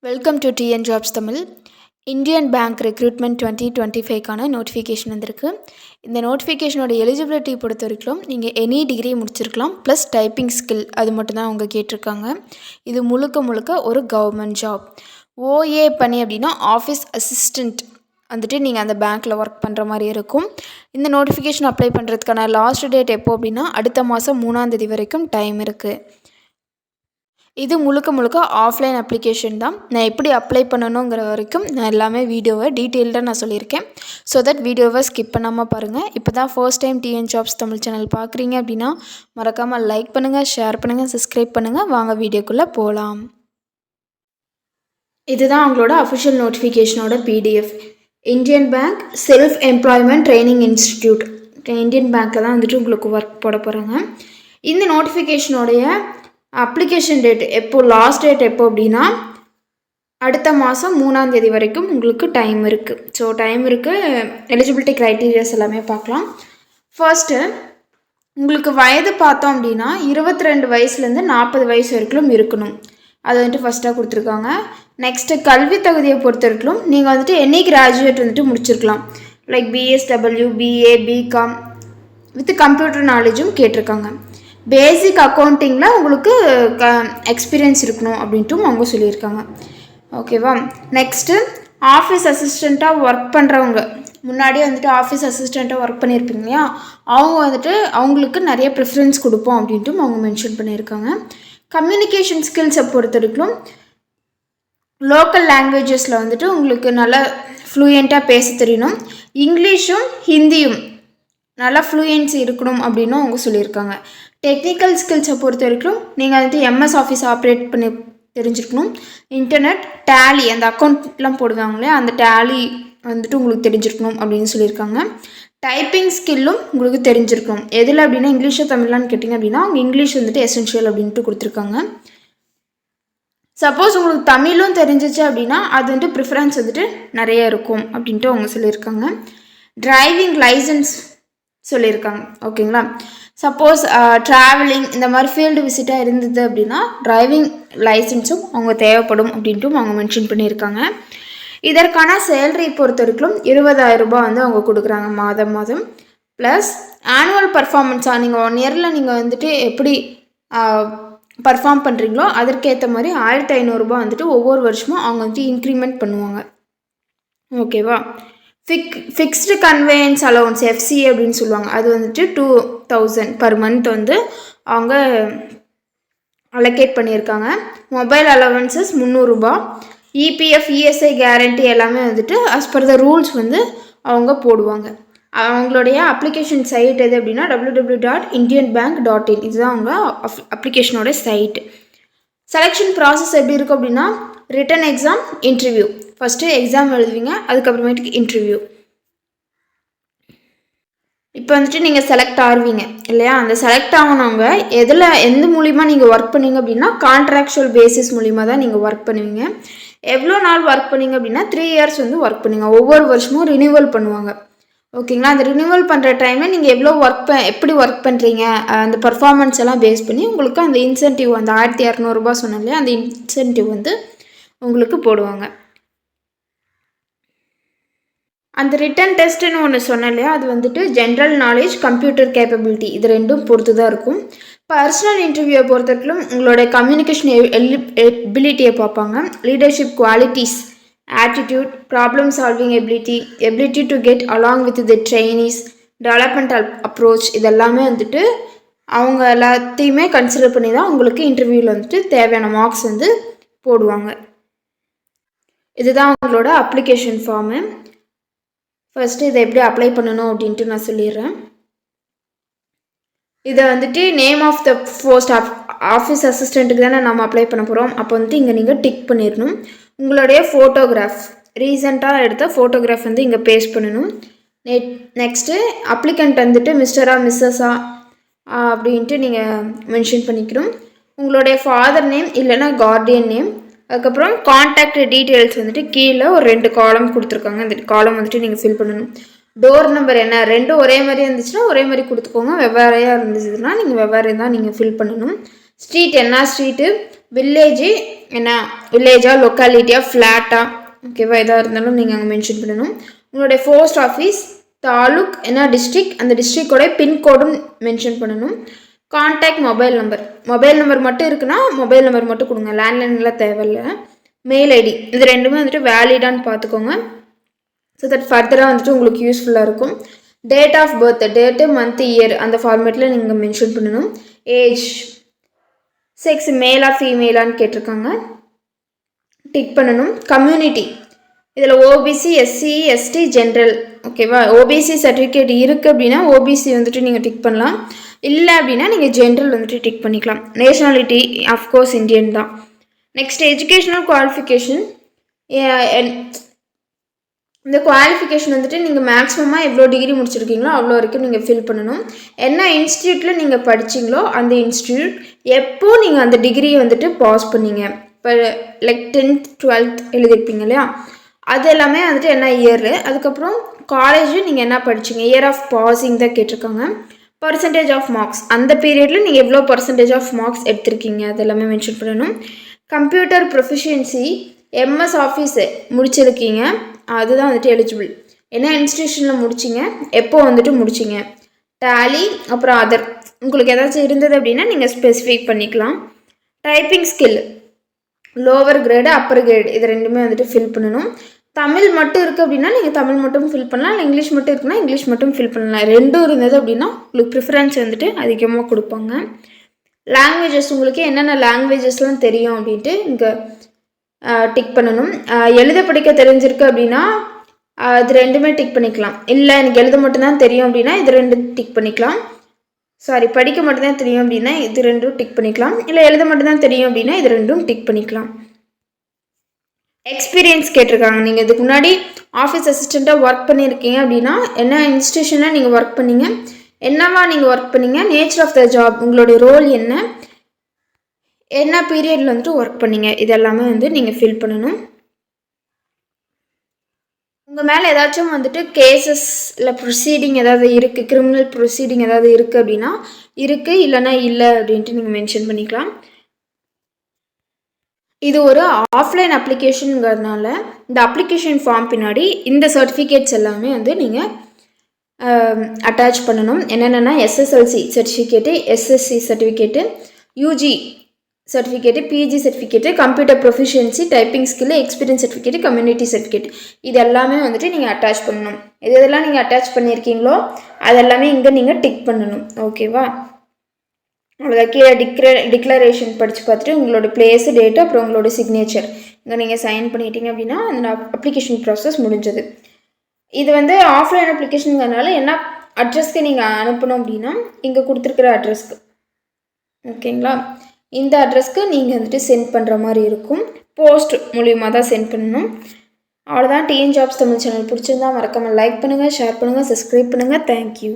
Welcome to TN jobs Tamil. Indian bank recruitment 2025க்கான notification வந்திருக்கு. இந்த நோட்டிஃபிகேஷனோட எலிஜிபிலிட்டி பொறுத்த வரைக்கும் நீங்கள் எனி டிகிரி முடிச்சிருக்கலாம், ப்ளஸ் டைப்பிங் ஸ்கில் அது மட்டும்தான் அவங்க கேட்டிருக்காங்க. இது முழுக்க ஒரு கவர்மெண்ட் ஜாப். ஓஏ பணி அப்படின்னா ஆஃபீஸ் அசிஸ்டண்ட் வந்துட்டு நீங்கள் அந்த பேங்க்கில் ஒர்க் பண்ணுற மாதிரி இருக்கும். இந்த நோட்டிஃபிகேஷன் அப்ளை பண்ணுறதுக்கான லாஸ்ட் டேட் எப்போ அப்படின்னா அடுத்த மாதம் 3ஆம் தேதி வரைக்கும் டைம் இருக்குது. இது முழுக்க ஆஃப்லைன் அப்ளிகேஷன் தான். நான் எப்படி அப்ளை பண்ணணுங்கிற வரைக்கும் நான் எல்லாமே வீடியோவை டீட்டெயில்டாக நான் சொல்லியிருக்கேன். ஸோ தட் வீடியோவை ஸ்கிப் பண்ணாமல் பாருங்கள். இப்போ தான் first time TN jobs Tamil channel பார்க்குறீங்க அப்படின்னா மறக்காமல் லைக் பண்ணுங்கள், ஷேர் பண்ணுங்கள், சப்ஸ்கிரைப் பண்ணுங்கள். வாங்க வீடியோக்குள்ளே போகலாம். இதுதான் அவங்களோட அஃபிஷியல் நோட்டிஃபிகேஷனோட PDF. Indian bank self employment training institute, Indian பேங்க்கில் தான் வந்துட்டு உங்களுக்கு ஒர்க் போட போகிறாங்க. இந்த நோட்டிஃபிகேஷனோடைய அப்ளிகேஷன் டேட் எப்போ, லாஸ்ட் டேட் எப்போ அப்படின்னா அடுத்த மாதம் 3ஆம் தேதி வரைக்கும் உங்களுக்கு டைம் இருக்குது. ஸோ டைம் இருக்குது. எலிஜிபிலிட்டி க்ரைட்டீரியாஸ் எல்லாமே பார்க்கலாம். ஃபர்ஸ்ட்டு உங்களுக்கு வயது பார்த்தோம் அப்படின்னா 22 வயசுலேருந்து 40 வயசு வரைக்கும் இருக்கணும். அது வந்துட்டு ஃபஸ்ட்டாக கொடுத்துருக்காங்க. நெக்ஸ்ட்டு கல்வி தகுதியை பொறுத்த வரைக்கும் நீங்கள் வந்துட்டு எனி கிராஜுவேட் வந்துட்டு முடிச்சிருக்கலாம். Like BSW, BA, BCom with computer நாலேஜும் கேட்டிருக்காங்க. பேசிக் அக்கௌண்டிங்கில் உங்களுக்கு எக்ஸ்பீரியன்ஸ் இருக்கணும் அப்படின்ட்டும் அவங்க சொல்லியிருக்காங்க. ஓகேவா. நெக்ஸ்ட்டு ஆஃபீஸ் அசிஸ்டண்ட்டாக ஒர்க் பண்ணுறவங்க, முன்னாடியே வந்துட்டு ஆஃபீஸ் அசிஸ்டண்ட்டாக ஒர்க் பண்ணியிருப்பீங்க இல்லையா, அவங்க வந்துட்டு அவங்களுக்கு நிறைய ப்ரிஃபரன்ஸ் கொடுப்போம் அப்படின்ட்டும் அவங்க மென்ஷன் பண்ணியிருக்காங்க. கம்யூனிகேஷன் ஸ்கில்ஸை பொறுத்த வரைக்கும் லோக்கல் லாங்குவேஜஸில் வந்துட்டு உங்களுக்கு நல்லா ஃப்ளூயண்ட்டாக பேச தெரியணும். இங்கிலீஷும் ஹிந்தியும் நல்லா ஃப்ளூயன்சி இருக்கணும் அப்படின்னு அவங்க சொல்லியிருக்காங்க. டெக்னிக்கல் ஸ்கில்ஸை பொறுத்த வரைக்கும் நீங்கள் வந்துட்டு எம்எஸ் ஆஃபீஸ் ஆப்ரேட் பண்ணி தெரிஞ்சிருக்கணும். இன்டர்நெட், டேலி, அந்த அக்கௌண்ட்லாம் போடுவாங்களே அந்த டேலி வந்துட்டு உங்களுக்கு தெரிஞ்சிருக்கணும் அப்படின்னு சொல்லியிருக்காங்க. டைப்பிங் ஸ்கில்லும் உங்களுக்கு தெரிஞ்சிருக்கணும். எதில் அப்படின்னா இங்கிலீஷோ தமிழ்லான்னு கேட்டிங்க அப்படின்னா அவங்க இங்கிலீஷ் வந்துட்டு எசென்ஷியல் அப்படின்ட்டு கொடுத்துருக்காங்க. சப்போஸ் உங்களுக்கு தமிழும் தெரிஞ்சிச்சு அப்படின்னா அது வந்துட்டு ப்ரிஃபரன்ஸ் வந்துட்டு நிறைய இருக்கும் அப்படின்ட்டு அவங்க சொல்லியிருக்காங்க. டிரைவிங் லைசன்ஸ் சொல்லியிருக்காங்க. ஓகேங்களா. சப்போஸ் ட்ராவலிங் இந்த மாதிரி ஃபீல்டு விசிட்டாக இருந்தது அப்படின்னா டிரைவிங் லைசன்ஸும் அவங்க தேவைப்படும் அப்படின்ட்டும் அவங்க மென்ஷன் பண்ணியிருக்காங்க. இதற்கான சேலரி பொறுத்த வரைக்கும் 20,000 ரூபாய் வந்து அவங்க கொடுக்குறாங்க மாதம். ப்ளஸ் ஆனுவல் பர்ஃபார்மன்ஸாக நீங்கள் 1 இயரில் நீங்கள் வந்துட்டு எப்படி பர்ஃபார்ம் பண்ணுறீங்களோ அதற்கேற்ற மாதிரி 1,500 ரூபாய் வந்துட்டு ஒவ்வொரு வருஷமும் அவங்க வந்துட்டு இன்க்ரிமெண்ட் பண்ணுவாங்க. ஓகேவா. ஃபிக்ஸ்டு கன்வேயன்ஸ் அலவன்ஸ், எஃப்சி அப்படின்னு சொல்லுவாங்க, அது வந்துட்டு 2,000 பர் மந்த் வந்து அவங்க அலோகேட் பண்ணியிருக்காங்க. மொபைல் அலவன்சஸ் 300 ரூபாய். இபிஎஃப், இஎஸ்ஐ கேரண்டி எல்லாமே வந்துட்டு அஸ் பர் த ரூல்ஸ் வந்து அவங்க போடுவாங்க. அவங்களுடைய அப்ளிகேஷன் சைட் எது அப்படின்னா www.indianbank.in, இதுதான் அவங்க அப்ளிகேஷனோட சைட்டு. செலெக்ஷன் ப்ராசஸ் எப்படி இருக்கும் அப்படின்னா written exam, interview. First exam எழுதுவீங்க, அதுக்கப்புறமேட்டுக்கு இன்டர்வியூ. இப்போ வந்துட்டு நீங்கள் செலக்ட் ஆகுவீங்க இல்லையா, அந்த செலக்ட் ஆகணவங்க எந்த மூலிமா நீங்கள் ஒர்க் பண்ணுவீங்க அப்படின்னா கான்ட்ராக்சுவல் பேசிஸ் மூலிமா தான் நீங்கள் ஒர்க் பண்ணுவீங்க. எவ்வளோ நாள் ஒர்க் பண்ணுவீங்க அப்படின்னா 3 இயர்ஸ் வந்து ஒர்க் பண்ணுவீங்க. ஒவ்வொரு வருஷமும் ரினியூவல் பண்ணுவாங்க. ஓகேங்களா. அந்த ரினியூவல் பண்ணுற டைமில் நீங்கள் எவ்வளோ எப்படி ஒர்க் பண்ணுறீங்க அந்த பர்ஃபார்மன்ஸ் எல்லாம் பேஸ் பண்ணி உங்களுக்கு அந்த இன்சென்டிவ், அந்த 1,200 ரூபாய் சொன்னேன் இல்லையா, அந்த இன்சென்டிவ் வந்து உங்களுக்கு போடுவாங்க. அந்த ரிட்டன் டெஸ்ட்டுன்னு ஒன்று சொன்னேன் இல்லையா, அது வந்துட்டு ஜென்ரல் நாலேஜ், கம்ப்யூட்டர் கேப்பபிலிட்டி, இது ரெண்டும் பொறுத்து தான் இருக்கும். பர்சனல் இன்டர்வியூவை பொறுத்தவரைக்கும் உங்களோட கம்யூனிகேஷன் எபிலிட்டியை பார்ப்பாங்க. Leadership qualities, attitude, problem solving ability to get along with the trainees, developmental approach, இதெல்லாமே வந்துட்டு அவங்க எல்லாத்தையுமே கன்சிடர் பண்ணி தான் உங்களுக்கு இன்டர்வியூவில் வந்துட்டு தேவையான மார்க்ஸ் வந்து போடுவாங்க. இதுதான் அவங்களோட அப்ளிகேஷன் ஃபார்மு. ஃபஸ்ட்டு இதை எப்படி அப்ளை பண்ணணும் அப்படின்ட்டு நான் சொல்லிடுறேன். இதை வந்துட்டு name of the post office அசிஸ்டண்ட்டுக்கு தானே நம்ம அப்ளை பண்ண போகிறோம். அப்போ வந்துட்டு இங்கே நீங்கள் டிக் பண்ணிடணும். உங்களுடைய ஃபோட்டோகிராஃப், ரீசெண்டாக எடுத்த ஃபோட்டோகிராஃப் வந்து இங்கே பேஸ்ட் பண்ணணும். நெக்ஸ்ட்டு அப்ளிகண்ட் வந்துட்டு மிஸ்டரா மிஸ்ஸஸா அப்படின்ட்டு நீங்கள் மென்ஷன் பண்ணிக்கணும். உங்களுடைய ஃபாதர் நேம் இல்லைன்னா கார்டியன் நேம், அதுக்கப்புறம் கான்டாக்ட் டீட்டெயில்ஸ் வந்துட்டு கீழே ஒரு 2 காலம் கொடுத்துருக்காங்க. இந்த காலம் வந்துட்டு நீங்கள் ஃபில் பண்ணணும். டோர் நம்பர் என்ன, ரெண்டும் ஒரே மாதிரி இருந்துச்சுன்னா ஒரே மாதிரி கொடுத்துக்கோங்க. வெவ்வேறையாக இருந்துச்சுன்னா நீங்கள் வெவ்வேறு தான் நீங்கள் ஃபில் பண்ணணும். ஸ்ட்ரீட் என்ன ஸ்ட்ரீட்டு, வில்லேஜு என்ன வில்லேஜா, லொக்காலிட்டியா, ஃப்ளாட்டா, ஓகேவா, எதாக இருந்தாலும் நீங்கள் அங்கே மென்ஷன் பண்ணணும். உங்களுடைய போஸ்ட் ஆஃபீஸ், தாலுக் என்ன டிஸ்ட்ரிக், அந்த டிஸ்ட்ரிக்டோட பின்கோடும் மென்ஷன் பண்ணணும். கான்டாக்ட் மொபைல் நம்பர் மட்டும் இருக்குன்னா மொபைல் நம்பர் மட்டும் கொடுங்க, லேண்ட்லைன்லாம் தேவையில்லை. மெயில் ஐடி, இது ரெண்டுமே வந்துட்டு வேலிடான்னு பார்த்துக்கோங்க. ஸோ தட் ஃபர்தராக வந்துட்டு உங்களுக்கு யூஸ்ஃபுல்லாக இருக்கும். Date of birth, date, month, year அந்த ஃபார்மேட்டில் நீங்கள் மென்ஷன் பண்ணணும். ஏஜ், செக்ஸ் மேலா ஃபீமேலான்னு கேட்டிருக்காங்க, டிக் பண்ணணும். கம்யூனிட்டி, இதில் ஓபிசி, எஸ்சி, எஸ்டி, ஜென்ரல், ஓகேவா. ஓபிசி சர்டிஃபிகேட் இருக்குது அப்படின்னா ஓபிசி வந்துட்டு நீங்கள் டிக் பண்ணலாம். இல்லை அப்படின்னா நீங்கள் ஜென்ரல் வந்துட்டு டிக் பண்ணிக்கலாம். நேஷ்னாலிட்டி அஃப்கோர்ஸ் இந்தியன் தான். நெக்ஸ்ட் எஜுகேஷனல் குவாலிஃபிகேஷன், இந்த குவாலிஃபிகேஷன் வந்துட்டு நீங்கள் மேக்ஸிமமாக எவ்வளோ டிகிரி முடிச்சிருக்கீங்களோ அவ்வளோ வரைக்கும் நீங்கள் ஃபில் பண்ணணும். என்ன இன்ஸ்டியூட்டில் நீங்கள் படிச்சிங்களோ அந்த இன்ஸ்டியூட் எப்போ நீங்கள் அந்த டிகிரியை வந்துட்டு பாஸ் பண்ணீங்க, இப்போ லைக் 10th 12th எழுதியிருப்பீங்க இல்லையா, அது எல்லாமே வந்துட்டு என்ன இயரு, அதுக்கப்புறம் காலேஜ் நீங்கள் என்ன படிச்சிங்க, இயர் ஆஃப் பாசிங் தான் கேட்டிருக்காங்க. பர்சன்டேஜ் ஆஃப் மார்க்ஸ், அந்த பீரியடில் நீங்கள் எவ்வளோ பர்சன்டேஜ் ஆஃப் மார்க்ஸ் எடுத்திருக்கீங்க அது எல்லாமே மென்ஷன் பண்ணணும். கம்ப்யூட்டர் ப்ரொஃபிஷியன்சி, எம்எஸ் ஆஃபீஸு முடிச்சிருக்கீங்க, அதுதான் வந்துட்டு எலிஜிபிள். என்ன இன்ஸ்டியூஷனில் முடிச்சிங்க, எப்போ வந்துட்டு முடிச்சிங்க, டேலி, அப்புறம் அதர் உங்களுக்கு ஏதாச்சும் இருந்தது அப்படின்னா நீங்கள் ஸ்பெசிஃபிக் பண்ணிக்கலாம். Typing skill, lower grade, upper grade, இது ரெண்டுமே வந்துட்டு ஃபில் பண்ணணும். தமிழ் மட்டும் இருக்குது அப்படின்னா நீங்கள் தமிழ் மட்டும் ஃபில் பண்ணலாம், இல்லை இங்கிலீஷ் மட்டும் இருக்குன்னா இங்கிலீஷ் மட்டும் ஃபில் பண்ணலாம். ரெண்டும் இருந்தது அப்படின்னா உங்களுக்கு ப்ரிஃபரன்ஸ் வந்துட்டு அதிகமாக கொடுப்பாங்க. லாங்குவேஜஸ், உங்களுக்கு என்னென்ன லாங்குவேஜஸ்லாம் தெரியும் அப்படின்ட்டு இங்கே டிக் பண்ணணும். எழுத படிக்க தெரிஞ்சிருக்கு அப்படின்னா அது ரெண்டுமே டிக் பண்ணிக்கலாம். இல்லை எனக்கு எழுத மட்டும்தான் தெரியும் அப்படின்னா இது ரெண்டும் டிக் பண்ணிக்கலாம். படிக்க மட்டும்தான் தெரியும் அப்படின்னா இது ரெண்டும் டிக் பண்ணிக்கலாம். இல்லை எழுத மட்டும்தான் தெரியும் அப்படின்னா இது ரெண்டும் டிக் பண்ணிக்கலாம். எக்ஸ்பீரியன்ஸ் கேட்டிருக்காங்க, நீங்கள் இதுக்கு முன்னாடி ஆஃபீஸ் அசிஸ்டண்ட்டாக ஒர்க் பண்ணியிருக்கீங்க அப்படின்னா என்ன இன்ஸ்டியூஷனில் நீங்கள் ஒர்க் பண்ணீங்க, என்னவா நீங்கள் ஒர்க் பண்ணீங்க, நேச்சர் ஆஃப் த ஜாப், உங்களுடைய ரோல் என்ன பீரியடில் வந்துட்டு ஒர்க் பண்ணீங்க, இதெல்லாமே வந்து நீங்கள் ஃபில் பண்ணணும். உங்கள் மேலே ஏதாச்சும் வந்துட்டு கேசஸ் இல்லை ப்ரொசீடிங் ஏதாவது இருக்குது, கிரிமினல் ப்ரொசீடிங் ஏதாவது இருக்குது அப்படின்னா இருக்குது, இல்லைன்னா இல்லை அப்படின்ட்டு நீங்கள் மென்ஷன் பண்ணிக்கலாம். இது ஒரு ஆஃப்லைன் அப்ளிகேஷனுங்கிறதுனால இந்த அப்ளிகேஷன் ஃபார்ம் பின்னாடி இந்த சர்டிஃபிகேட்ஸ் எல்லாமே வந்து நீங்கள் அட்டாச் பண்ணணும். என்னென்னா SSLC certificate, SSC certificate, UG certificate, PG certificate, computer proficiency, typing skill, experience certificate, community certificate, இது எல்லாமே வந்துட்டு நீங்கள் அட்டாச் பண்ணணும். இதெல்லாம் நீங்கள் அட்டாச் பண்ணியிருக்கீங்களோ அதெல்லாமே இங்கே நீங்கள் டிக் பண்ணணும். ஓகேவா, அவ்வளோதான். கீழே டிக்ளரேஷன் படித்து பார்த்துட்டு உங்களோட பிளேஸு, டேட்டு, அப்புறம் உங்களோட சிக்னேச்சர் இங்கே நீங்கள் சைன் பண்ணிட்டீங்க அப்படின்னா அந்த அப்ளிகேஷன் ப்ராசஸ் முடிஞ்சது. இது வந்து ஆஃப்லைன் அப்ளிகேஷனுங்கிறதுனால என்ன அட்ரஸ்க்கு நீங்கள் அனுப்பணும் அப்படின்னா இங்கே கொடுத்துருக்குற அட்ரஸ்க்கு, ஓகேங்களா, இந்த அட்ரஸ்க்கு நீங்கள் வந்துட்டு சென்ட் பண்ணுற மாதிரி இருக்கும். போஸ்ட் மூலியமாக தான் சென்ட் பண்ணணும். அவ்வளோதான். டிஎன் ஜாப்ஸ் தமிழ் சேனல் பிடிச்சிருந்தா மறக்காமல் லைக் பண்ணுங்கள், ஷேர் பண்ணுங்கள், சப்ஸ்கிரைப் பண்ணுங்கள். தேங்க்யூ.